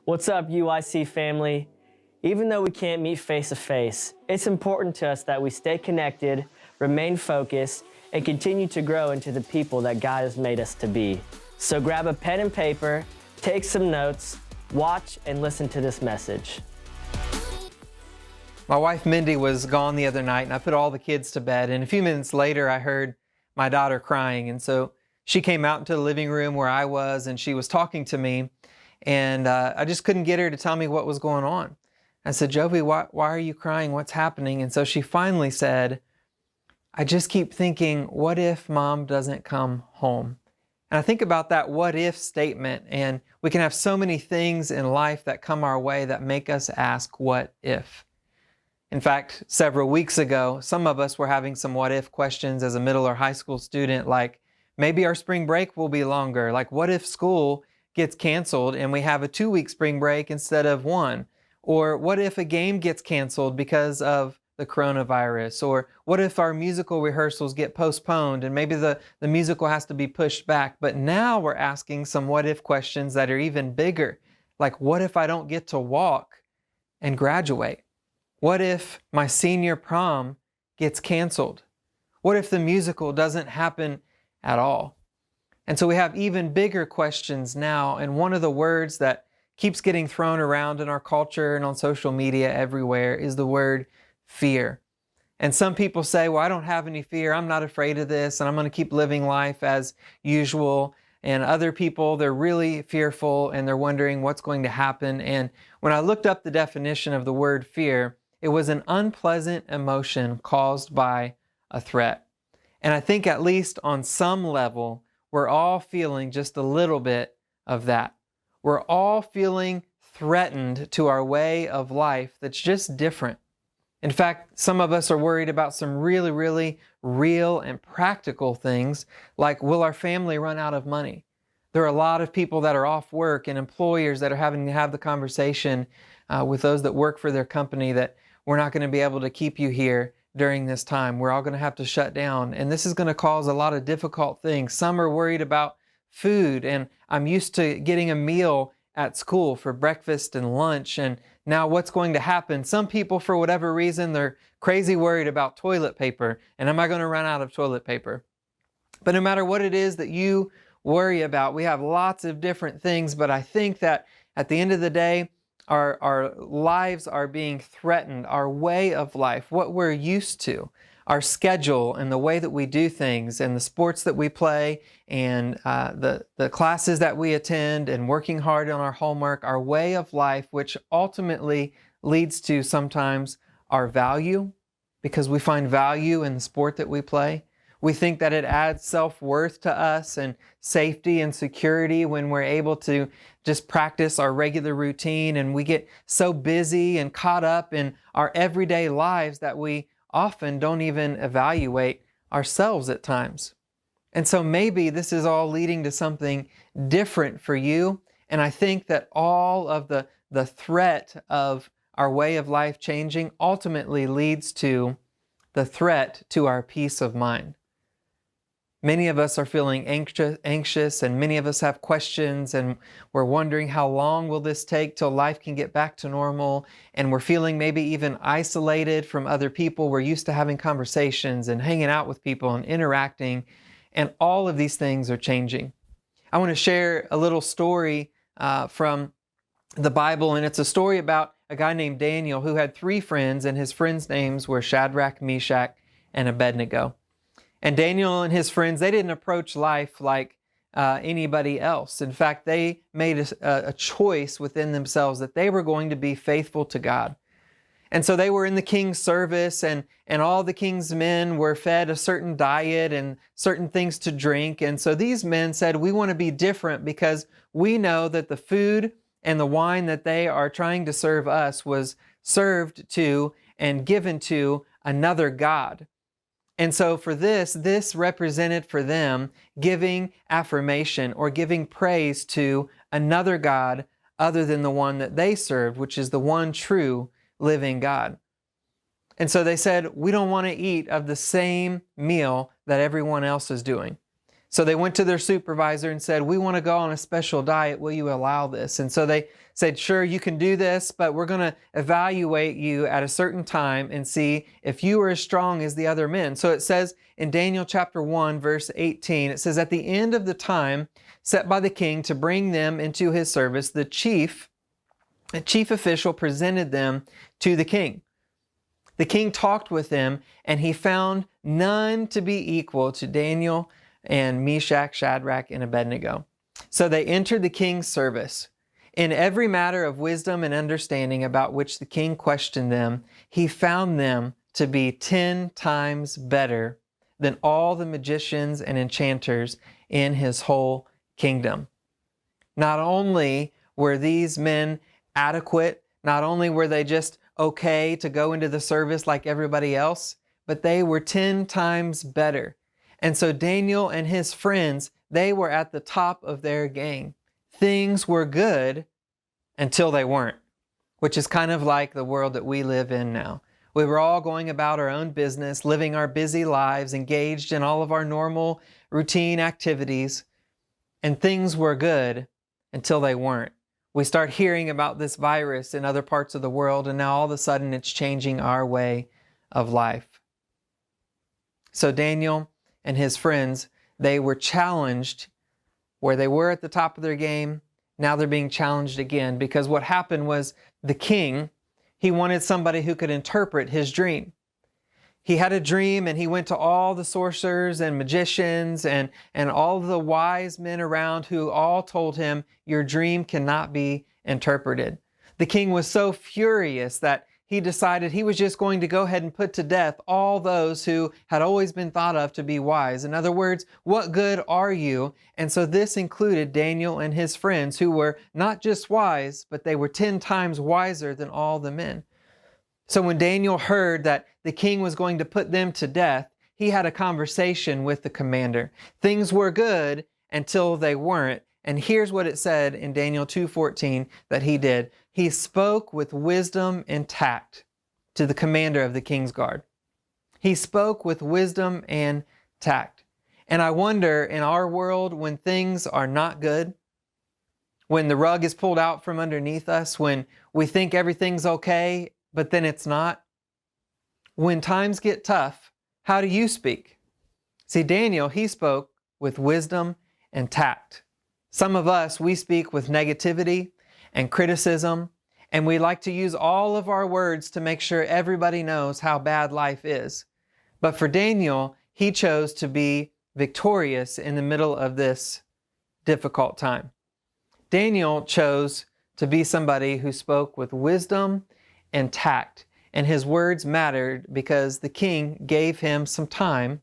What's up, UIC family? Even though we can't meet face to face, it's important to us that we stay connected, remain focused, and continue to grow into the people that God has made us to be. So grab a pen and paper, take some notes, watch and listen to this message. My wife Mindy was gone the other night and I put all the kids to bed, and a few minutes later I heard my daughter crying, and so she came out into the living room where I was and she was talking to me, and I just couldn't get her to tell me what was going on. I said, Jovi, why are you crying? What's happening? And so she finally said, I just keep thinking, what if Mom doesn't come home? And I think about that what if statement, and we can have so many things in life that come our way that make us ask, what if? In fact, several weeks ago, some of us were having some what if questions as a middle or high school student, like maybe our spring break will be longer. Like, what if school gets canceled and we have a 2-week spring break instead of one? Or what if a game gets canceled because of the coronavirus? Or what if our musical rehearsals get postponed and maybe the musical has to be pushed back? But now we're asking some what if questions that are even bigger. Like, what if I don't get to walk and graduate? What if my senior prom gets canceled? What if the musical doesn't happen at all? And so we have even bigger questions now, and one of the words that keeps getting thrown around in our culture and on social media everywhere is the word fear. And some people say, well, I don't have any fear, I'm not afraid of this, and I'm going to keep living life as usual. And other people, they're really fearful and they're wondering what's going to happen. And when I looked up the definition of the word fear, it was an unpleasant emotion caused by a threat. And I think at least on some level, we're all feeling just a little bit of that. We're all feeling threatened to our way of life that's just different. In fact, some of us are worried about some really, really real and practical things, like, will our family run out of money? There are a lot of people that are off work and employers that are having to have the conversation with those that work for their company that we're not going to be able to keep you here during this time. We're all going to have to shut down. And this is going to cause a lot of difficult things. Some are worried about food, and I'm used to getting a meal at school for breakfast and lunch, and now what's going to happen? Some people, for whatever reason, they're crazy worried about toilet paper, and am I going to run out of toilet paper? But no matter what it is that you worry about, we have lots of different things, but I think that at the end of the day, our lives are being threatened, our way of life, what we're used to, our schedule and the way that we do things and the sports that we play and the classes that we attend and working hard on our homework, our way of life, which ultimately leads to sometimes our value, because we find value in the sport that we play. We think that it adds self-worth to us and safety and security when we're able to just practice our regular routine, and we get so busy and caught up in our everyday lives that we often don't even evaluate ourselves at times. And so maybe this is all leading to something different for you, and I think that all of the threat of our way of life changing ultimately leads to the threat to our peace of mind. Many of us are feeling anxious, and many of us have questions, and we're wondering how long will this take till life can get back to normal, and we're feeling maybe even isolated from other people. We're used to having conversations and hanging out with people and interacting, and all of these things are changing. I want to share a little story from the Bible, and it's a story about a guy named Daniel who had 3 friends, and his friends' names were Shadrach, Meshach, and Abednego. And Daniel and his friends, they didn't approach life like anybody else. In fact, they made a choice within themselves that they were going to be faithful to God. And so they were in the king's service, and all the king's men were fed a certain diet and certain things to drink. And so these men said, we want to be different because we know that the food and the wine that they are trying to serve us was served to and given to another god. And so for this represented for them giving affirmation or giving praise to another God other than the one that they served, which is the one true living God. And so they said, we don't want to eat of the same meal that everyone else is doing. So they went to their supervisor and said, we want to go on a special diet. Will you allow this? And so they said, sure, you can do this, but we're going to evaluate you at a certain time and see if you are as strong as the other men. So it says in Daniel chapter 1, verse 18, it says, at the end of the time set by the king to bring them into his service, the chief official presented them to the king. The king talked with them, and he found none to be equal to Daniel and Meshach, Shadrach, and Abednego. So they entered the king's service. In every matter of wisdom and understanding about which the king questioned them, he found them to be 10 times better than all the magicians and enchanters in his whole kingdom. Not only were these men adequate, not only were they just okay to go into the service like everybody else, but they were 10 times better. And so Daniel and his friends, they were at the top of their game. Things were good until they weren't, which is kind of like the world that we live in now. We were all going about our own business, living our busy lives, engaged in all of our normal routine activities, and things were good until they weren't. We start hearing about this virus in other parts of the world, and now all of a sudden it's changing our way of life. So Daniel and his friends, they were challenged where they were at the top of their game. Now they're being challenged again, because what happened was the king, he wanted somebody who could interpret his dream. He had a dream, and he went to all the sorcerers and magicians and all the wise men around, who all told him, your dream cannot be interpreted. The king was so furious that he decided he was just going to go ahead and put to death all those who had always been thought of to be wise. In other words, what good are you? And so this included Daniel and his friends, who were not just wise, but they were 10 times wiser than all the men. So when Daniel heard that the king was going to put them to death, he had a conversation with the commander. Things were good until they weren't. And here's what it said in Daniel 2:14 that he did. He spoke with wisdom and tact to the commander of the king's guard. He spoke with wisdom and tact. And I wonder, in our world, when things are not good, when the rug is pulled out from underneath us, when we think everything's okay, but then it's not, when times get tough, how do you speak? See, Daniel, he spoke with wisdom and tact. Some of us, we speak with negativity and criticism, and we like to use all of our words to make sure everybody knows how bad life is. But for Daniel, he chose to be victorious in the middle of this difficult time. Daniel chose to be somebody who spoke with wisdom and tact, and his words mattered because the king gave him some time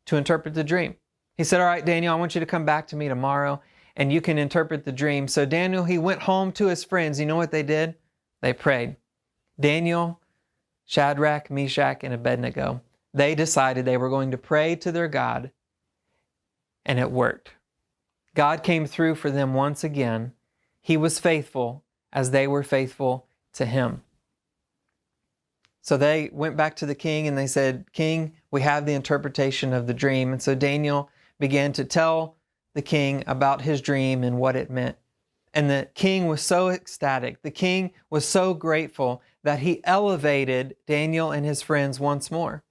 to interpret the dream. He said, all right, Daniel, I want you to come back to me tomorrow and you can interpret the dream. So Daniel, he went home to his friends. You know what they did? They prayed. Daniel, Shadrach, Meshach, and Abednego, they decided they were going to pray to their God, and it worked. God came through for them once again. He was faithful as they were faithful to him. So they went back to the king and they said, King, we have the interpretation of the dream. And so Daniel began to tell the king about his dream and what it meant. And the king was so ecstatic. The king was so grateful that he elevated Daniel and his friends once more.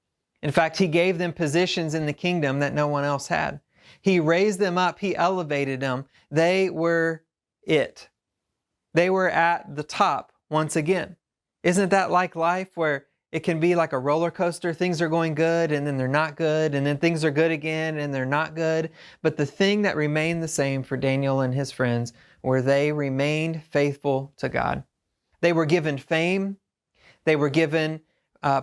In fact, he gave them positions in the kingdom that no one else had. He raised them up. He elevated them. They were it. They were at the top once again. Isn't that like life, where it can be like a roller coaster? Things are going good and then they're not good, and then things are good again and they're not good. But the thing that remained the same for Daniel and his friends were they remained faithful to God. They were given fame. They were given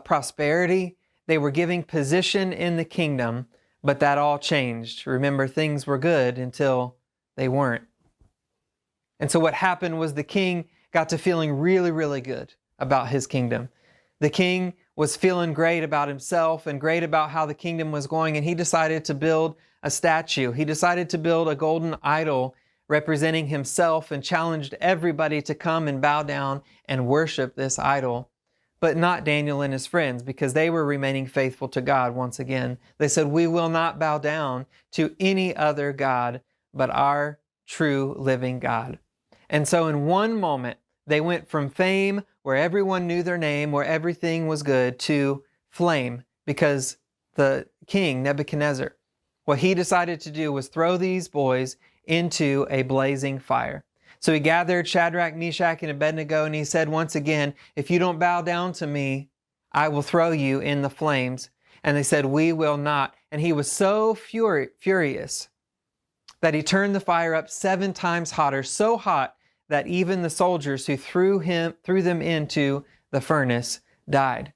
prosperity. They were given position in the kingdom, but that all changed. Remember, things were good until they weren't. And so what happened was the king got to feeling really, really good about his kingdom. The king was feeling great about himself and great about how the kingdom was going, and he decided to build a statue. He decided to build a golden idol representing himself and challenged everybody to come and bow down and worship this idol. but not Daniel and his friends, because they were remaining faithful to God once again. They said, "We will not bow down to any other God but our true living God." And so in one moment, they went from fame, where everyone knew their name, where everything was good, to flame, because the king, Nebuchadnezzar, what he decided to do was throw these boys into a blazing fire. So he gathered Shadrach, Meshach, and Abednego, and he said once again, "If you don't bow down to me, I will throw you in the flames." And they said, "We will not." And he was so furious that he turned the fire up 7 times hotter, so hot that even the soldiers who threw them into the furnace died.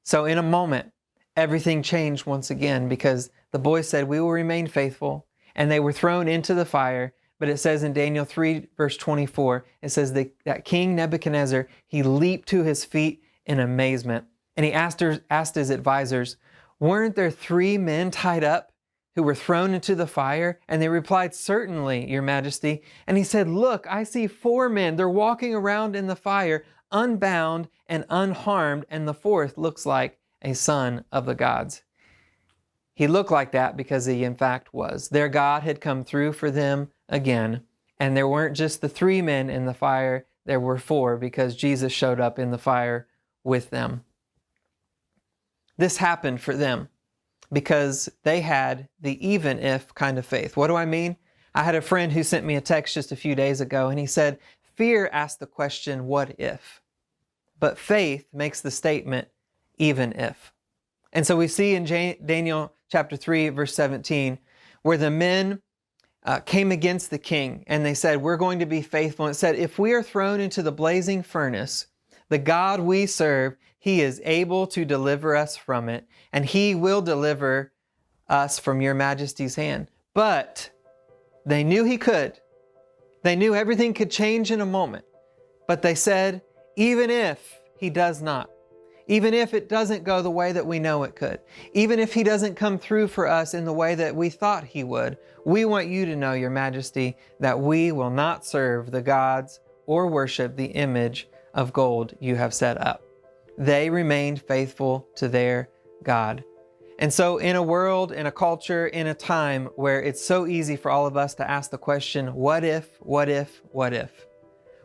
So in a moment, everything changed once again, because the boys said, "We will remain faithful," and they were thrown into the fire. But it says in Daniel 3, verse 24, it says that King Nebuchadnezzar, he leaped to his feet in amazement. And he asked his advisors, "Weren't there 3 men tied up who were thrown into the fire?" And they replied, "Certainly, Your Majesty." And he said, "Look, I see 4 men. They're walking around in the fire, unbound and unharmed, and the 4th looks like a son of the gods." He looked like that because he in fact was. Their God had come through for them again. And there weren't just the 3 men in the fire, there were 4, because Jesus showed up in the fire with them. This happened for them because they had the even if kind of faith. What do I mean? I had a friend who sent me a text just a few days ago, and he said, "Fear asks the question, what if? But faith makes the statement, even if." And so we see in Daniel chapter 3, verse 17, where the men came against the king, and they said, "We're going to be faithful." And it said, "If we are thrown into the blazing furnace, the God we serve, He is able to deliver us from it, and He will deliver us from Your Majesty's hand." But they knew He could. They knew everything could change in a moment. But they said, even if He does not, even if it doesn't go the way that we know it could, even if He doesn't come through for us in the way that we thought He would, we want You to know, Your Majesty, that we will not serve the gods or worship the image of gold You have set up. They remained faithful to their God. And so in a world, in a culture, in a time where it's so easy for all of us to ask the question, what if, what if, what if?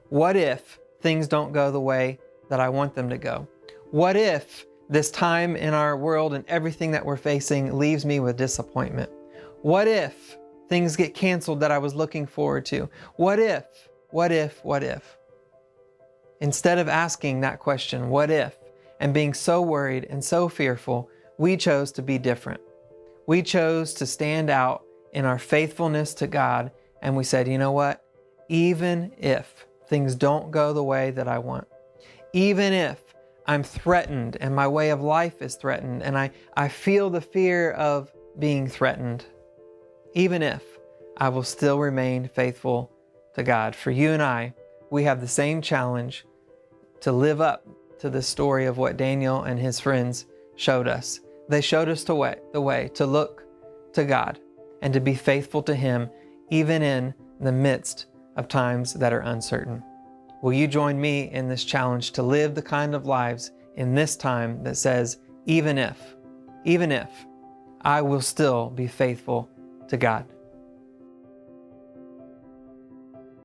What if things don't go the way that I want them to go? What if this time in our world and everything that we're facing leaves me with disappointment? What if things get canceled that I was looking forward to? What if, what if, what if? Instead of asking that question, what if, and being so worried and so fearful, we chose to be different. We chose to stand out in our faithfulness to God, and we said, you know what? Even if things don't go the way that I want, even if I'm threatened and my way of life is threatened and I feel the fear of being threatened, even if, I will still remain faithful to God. For you and I, we have the same challenge to live up to the story of what Daniel and his friends showed us. They showed us the way to look to God and to be faithful to Him, even in the midst of times that are uncertain. Will you join me in this challenge to live the kind of lives in this time that says, even if, I will still be faithful to God?